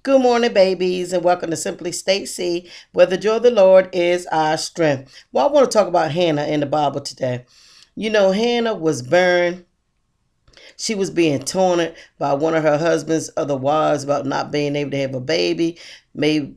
Good morning, babies, and welcome to Simply Stacy, where the joy of the Lord is our strength. Well, I want to talk about Hannah in the Bible today. You know, Hannah was burned. She was being taunted by one of her husband's other wives about not being able to have a baby, made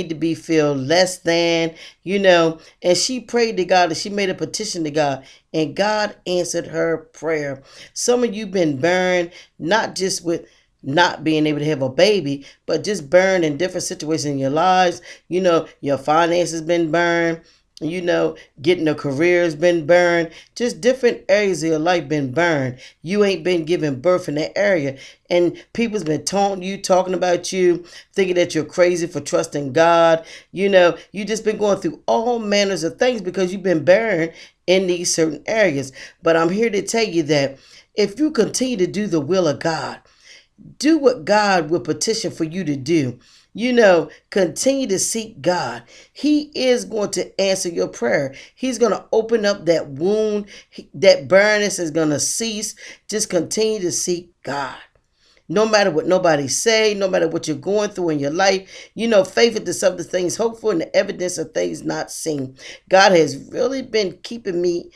to be feel less than, and she prayed to God and she made a petition to God, and God answered her prayer. Some of you been burned, not just with not being able to have a baby, but just burned in different situations in your lives. Your finances been burned, getting a career has been burned. Just different areas of your life been burned. You ain't been given birth in that area. And people's been taunting you, talking about you, thinking that you're crazy for trusting God. You just been going through all manners of things because you've been burned in these certain areas. But I'm here to tell you that if you continue to do the will of God, do what God will petition for you to do. Continue to seek God. He is going to answer your prayer. He's going to open up that wound. That burness is going to cease. Just continue to seek God. No matter what nobody say, no matter what you're going through in your life, faith is the substance of things hoped for and the evidence of things not seen. God has really been keeping me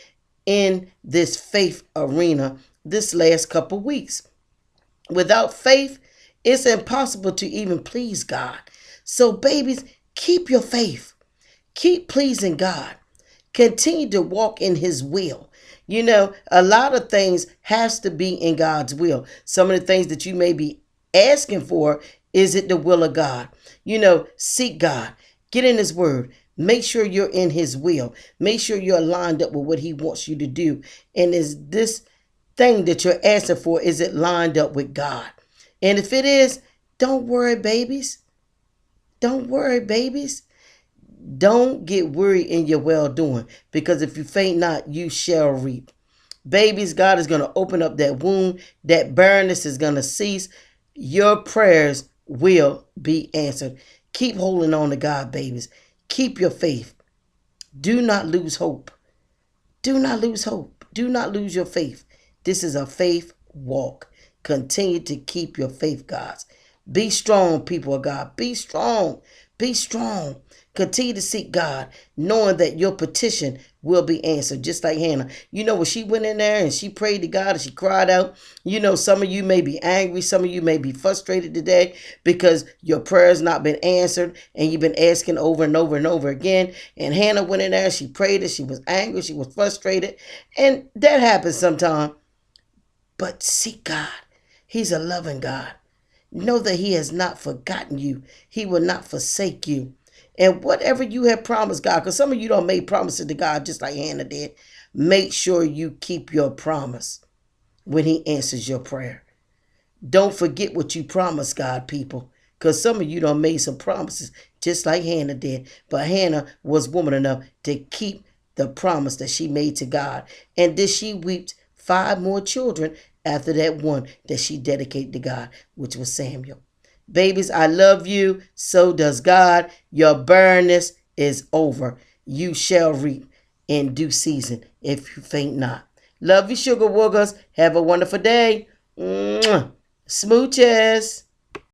in this faith arena this last couple weeks. Without faith, it's impossible to even please God. So, babies, keep your faith. Keep pleasing God. Continue to walk in His will. A lot of things has to be in God's will. Some of the things that you may be asking for, is it the will of God? Seek God. Get in His word. Make sure you're in His will. Make sure you're lined up with what He wants you to do. And is this thing that you're asking for, is it lined up with God? And if it is, don't worry, babies. Don't worry, babies. Don't get worried in your well-doing, because if you faint not, you shall reap. Babies, God is going to open up that wound. That barrenness is going to cease. Your prayers will be answered. Keep holding on to God, babies. Keep your faith. Do not lose hope. Do not lose hope. Do not lose your faith. This is a faith walk. Continue to keep your faith, guys. Be strong, people of God. Be strong. Be strong. Continue to seek God, knowing that your petition will be answered, just like Hannah. When she went in there and she prayed to God and she cried out, some of you may be angry. Some of you may be frustrated today because your prayers not been answered and you've been asking over and over and over again. And Hannah went in there, she prayed and she was angry, she was frustrated. And that happens sometimes. But seek God. He's a loving God. Know that He has not forgotten you. He will not forsake you. And whatever you have promised God, because some of you don't make promises to God just like Hannah did, make sure you keep your promise when He answers your prayer. Don't forget what you promised God, people, because some of you don't made some promises just like Hannah did. But Hannah was woman enough to keep the promise that she made to God. And did she wept 5 more children after that one that she dedicated to God, which was Samuel. Babies, I love you. So does God. Your barrenness is over. You shall reap in due season if you faint not. Love you, sugar woogers. Have a wonderful day. Mwah. Smooches.